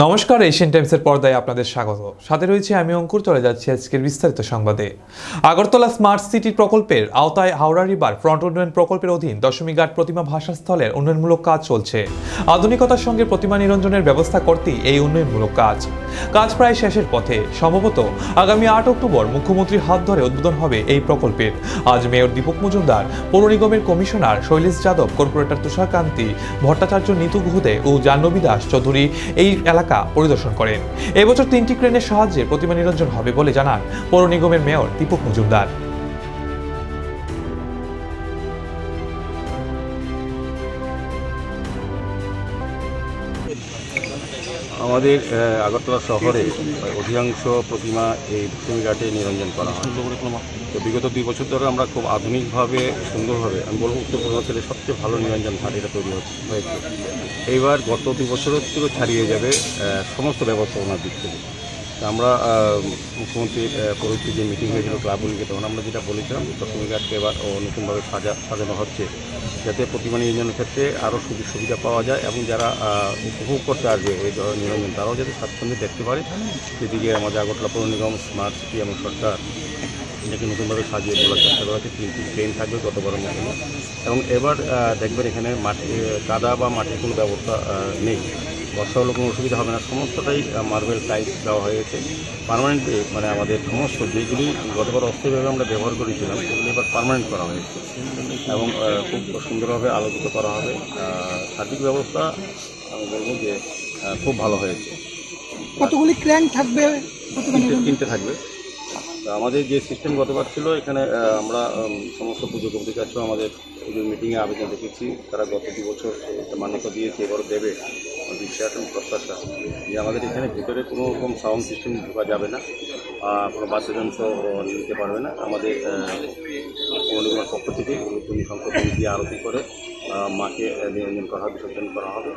নমস্কার, এশিয়ান টাইমসের পর্দায় আপনাদের স্বাগত। সাথে রয়েছে আমি অঙ্কুর। চলে যাচ্ছি আজকের বিস্তারিত সংবাদে। আগরতলা স্মার্ট সিটি প্রকল্পের আওতায় হাওড়া রিভার ফ্রন্ট উন্নয়ন প্রকল্পের অধীন দশমীঘাট প্রতিমা ভাষাস্থলের উন্নয়নমূলক কাজ চলছে। আধুনিকতার সঙ্গে প্রতিমা নিরঞ্জনের ব্যবস্থা করতেই এই উন্নয়নমূলক কাজ প্রায় শেষের পথে। সম্ভবত আগামী 8 অক্টোবর মুখ্যমন্ত্রীর হাত ধরে উদ্বোধন হবে এই প্রকল্পের। আজ মেয়র দীপক মজুমদার, পৌর নিগমের কমিশনার শৈলেশ যাদব, কর্পোরেটর তুষারকান্তি ভট্টাচার্য, নিতু গুহদে ও জাহ্নবী দাস চৌধুরী এই এলাকা পরিদর্শন করেন। এবছর 3টি ক্রেনের সাহায্যে প্রতিমা নিরঞ্জন হবে বলে জানান পৌর নিগমের মেয়র দীপক মজুমদার। আমাদের আগরতলা শহরে অধিকাংশ প্রতিমা এই দশমীঘাটে নিরঞ্জন করা হয়। তো বিগত 2 বছর ধরে আমরা খুব আধুনিকভাবে, সুন্দরভাবে, আমি বলবো উত্তর পূর্বাঞ্চলের সবচেয়ে ভালো নিরঞ্জন ঘাট এটা তৈরি হয়েছে। এইবার গত 2 বছরের থেকেও ছাড়িয়ে যাবে সমস্ত ব্যবস্থাপনার দিক থেকে। আমরা মুখ্যমন্ত্রীর পরবর্তী যে মিটিং হয়েছিল ক্লাবগুলিকে, তখন আমরা যেটা বলেছিলাম দশমীঘাটকে এবার নতুনভাবে সাজানো হচ্ছে, যাতে প্রতিমা নিরঞ্জনের ক্ষেত্রে আরও সুযোগ সুবিধা পাওয়া যায় এবং যারা উপভোগ করতে আসবে এই নিরঞ্জন তারাও যাতে স্বাচ্ছন্দ্যে দেখতে পারে। সেদিকে আমাদের আগরতলা পৌর নিগম, স্মার্ট সিটি এবং সরকার এটাকে নতুনভাবে সাজিয়ে তোলার চেষ্টা করেছে। 3টি ট্রেন থাকবে গতবারের মতো, এবং এবার দেখবেন এখানে কাদা বা মাটির কোনো ব্যবস্থা নেই। বর্ষা হলে কোনো অসুবিধা হবে না, সমস্তটাই মার্বেল টাইলস দেওয়া হয়েছে পার্মানেন্টলি। মানে আমাদের সমস্ত যেগুলি গতবার অস্থায়ীভাবে আমরা ব্যবহার করেছিলাম সেগুলি এবার পার্মানেন্ট করা হয়েছে এবং খুব সুন্দরভাবে আলোকিত করা হবে। সার্বিক ব্যবস্থা আমি বলবো যে খুব ভালো হয়েছে। কতগুলি ক্র্যাঙ্ক থাকবে? 3টে থাকবে। আমাদের যে সিস্টেম গতবার ছিল, এখানে আমরা সমস্ত পুজো কমিটির কাছেও আমাদের পুজোর মিটিংয়ে আবেদন রেখেছি। তারা গত 2 বছর মান্যতা দিয়েছে, এবারও দেবে। বিশ্বাস এবং প্রত্যাশা যে আমাদের এখানে ভিতরে কোনো রকম সাউন্ড সিস্টেম ঢোকা যাবে না, কোনো বাদ্যযন্ত্র নিতে পারবে না। আমাদের পৌরনিগমের পক্ষ থেকে গুরুত্বপূর্ণ সংখ্যক দিয়ে আরতি করে মাকে নিরঞ্জন করা হবে, বিসর্জন করা হবে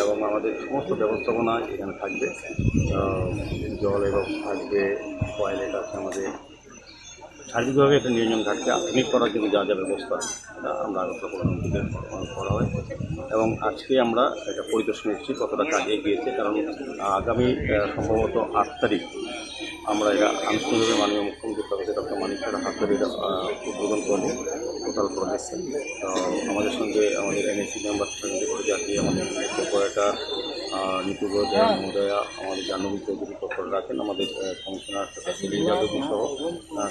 এবং আমাদের সমস্ত ব্যবস্থাপনা এখানে থাকবে। জলের ব্যবস্থা থাকবে, টয়লেট আছে আমাদের। সার্বিকভাবে একটা নিরঞ্জন ঘাটকে আধুনিক করার জন্য যা যা ব্যবস্থা আমরা আগরতলা পৌর নিগম থেকে করা হয়। এবং আজকে আমরা এটা পরিদর্শনে এসেছি কতটা কাজে গিয়েছে, কারণ আগামী সম্ভবত 8 তারিখ আমরা এটা আনুষ্ঠানিকভাবে মাননীয় মুখ্যমন্ত্রীর তরফে ডক্টর মানিক স্যারের হাত ধরে এটা উদ্বোধন করবো টোটাল প্রজেক্ট। তো আমাদের সঙ্গে আমাদের এনএসি মেম্বার সঙ্গে করে যাচ্ছি, আমাদের কর্পোরেটর নিতু গুহদে মহোদয়া, আমাদের জাহ্নবী চৌধুরী কর্পোরেটর আছেন, আমাদের কমিশনার শৈলেশ যাদব সহ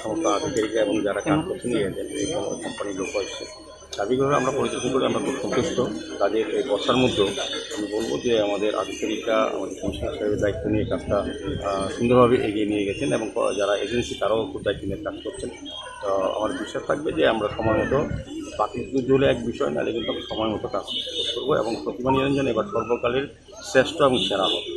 সমস্ত আধিকারিকরা এবং যারা কাজ করছেন এই কোম্পানির লোক এসছে। স্বাভাবিকভাবে আমরা পরিদর্শন করে আমরা খুব সন্তুষ্ট। কাজের এই বর্ষার মধ্যেও আমি বলবো যে আমাদের আধিকারিকরা আমাদের কমিশনার সাহেবের দায়িত্ব নিয়ে কাজটা সুন্দরভাবে এগিয়ে নিয়ে গেছেন এবং যারা এজেন্সি তারাও খুব দায়িত্ব নিয়ে কাজ করছেন। তো আমার বিশ্বাস থাকবে যে আমরা সময় মতো, বাকি জলে এক বিষয় নাহলে কিন্তু আমরা সময় মতো কাজ করবো এবং প্রতিমা নিরঞ্জন এবার সর্বকালের শ্রেষ্ঠ এবং সেরা হবে।